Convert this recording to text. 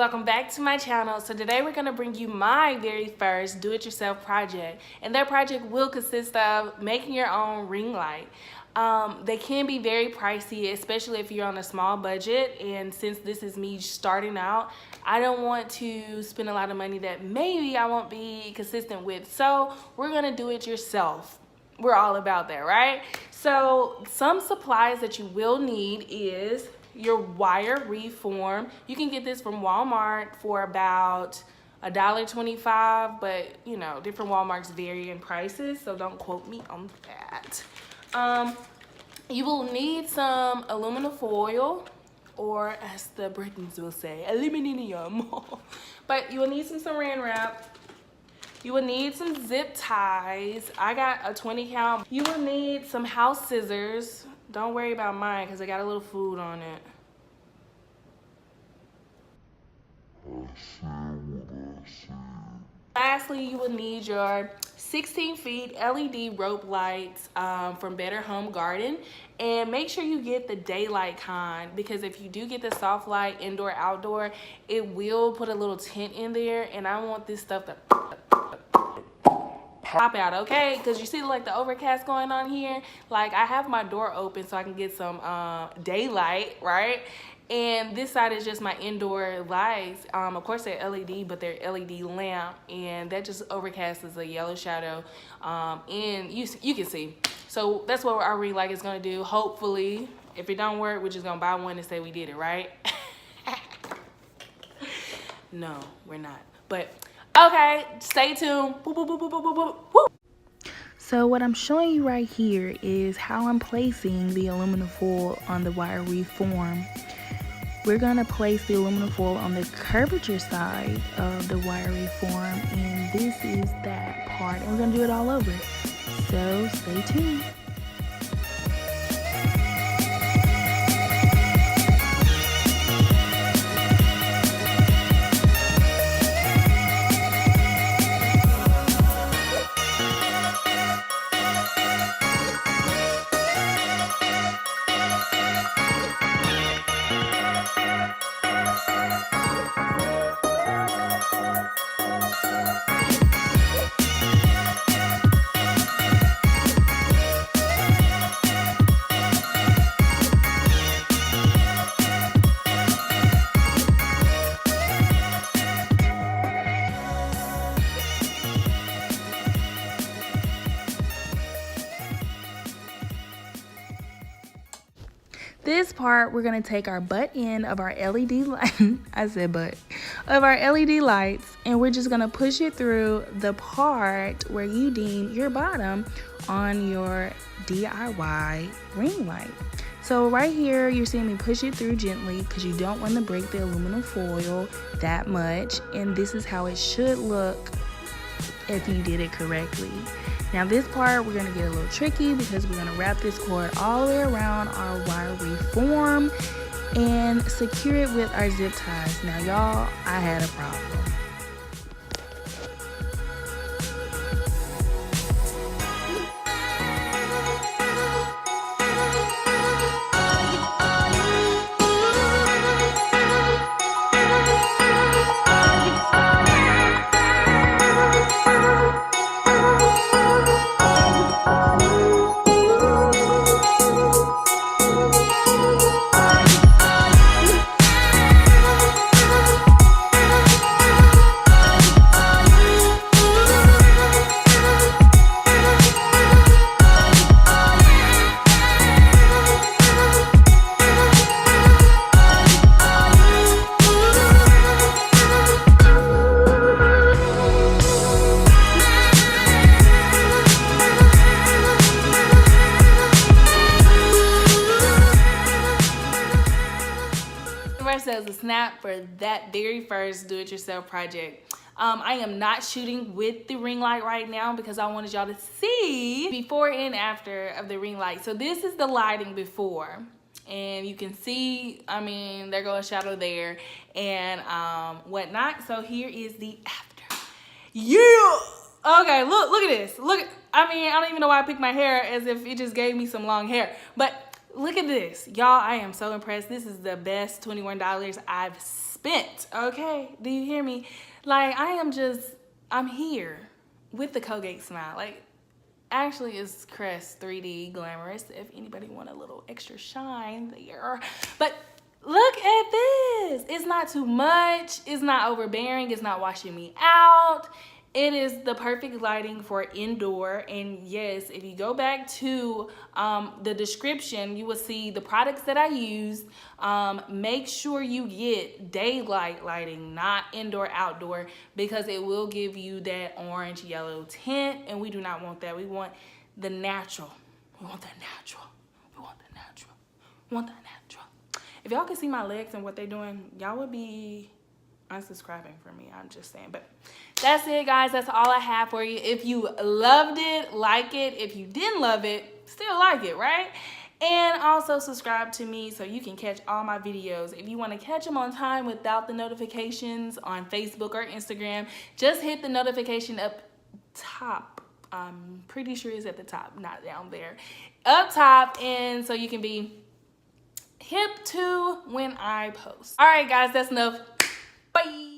welcome back to my channel. So today we're going to bring you my very first do-it-yourself project, and that project will consist of making your own ring light. They can be very pricey, especially if you're on a small budget, and since this is me starting out, I don't want to spend a lot of money that maybe I won't be consistent with. So we're going to do it yourself. We're all about that, right? So some supplies that you will need is your wire Wreath form. You can get this from Walmart for about $1.25, but you know, different Walmarts vary in prices, so don't quote me on that. You will need some aluminum foil, or as the Britons will say, aluminum. But you will need some saran wrap. You will need some zip ties. I got a 20 count. You will need some house scissors. Don't worry about mine because I got a little food on it. Lastly, you will need your 16 feet LED rope lights from Better Home Garden, and make sure you get the daylight kind, because if you do get the soft light indoor outdoor, it will put a little tint in there, and I want this stuff to pop out, okay? Because you see like the overcast going on here. Like, I have my door open so I can get some daylight, right? And this side is just my indoor lights. Of course they're LED, but they're LED lamp, and that just overcasts a yellow shadow, and you can see. So that's what our ring light is gonna do. Hopefully, if it don't work, we're just gonna buy one and say we did it, right? No, we're not. But okay, stay tuned. Boop, boop, boop, boop, boop, boop, boop. So what I'm showing you right here is how I'm placing the aluminum foil on the wire Wreath form. We're gonna place the aluminum foil on the curvature side of the wire Wreath form, and this is that part, and we're gonna do it all over. So stay tuned. This part, we're gonna take our butt end of our LED light, I said butt, of our LED lights, and we're just gonna push it through the part where you deem your bottom on your DIY ring light. So right here, you're seeing me push it through gently because you don't want to break the aluminum foil that much, and this is how it should look if you did it correctly. Now this part, we're gonna get a little tricky because we're gonna wrap this cord all the way around our wire Wreath form and secure it with our zip ties. Now y'all, I had a problem. As a snap for that very first do-it-yourself project. I am not shooting with the ring light right now because I wanted y'all to see before and after of the ring light. So this is the lighting before, and you can see, I mean, there goes a shadow there and whatnot. So here is the after. Yeah. Okay, look at this. Look, I mean, I don't even know why I picked my hair as if it just gave me some long hair, but look at this. Y'all, I am so impressed. This is the best $21 I've spent spent, okay? Do you hear me? Like, I'm here with the Colgate Smile. Like, actually, it's Crest 3D Glamorous if anybody want a little extra shine there. But look at this. It's not too much. It's not overbearing. It's not washing me out. It is the perfect lighting for indoor. And yes, if you go back to the description, you will see the products that I use. Make sure you get daylight lighting, not indoor, outdoor, because it will give you that orange yellow tint. And we do not want that. We want the natural. We want the natural. We want the natural. We want the natural. If y'all can see my legs and what they're doing, y'all would be unsubscribing for me. I'm just saying. But that's it, guys. That's all I have for you. If you loved it, like it. If you didn't love it, still like it, right? And also subscribe to me so you can catch all my videos. If you want to catch them on time without the notifications on Facebook or Instagram, just hit the notification up top. I'm pretty sure it's at the top, not down there. Up top, and so you can be hip to when I post. All right, guys, that's enough. Bye.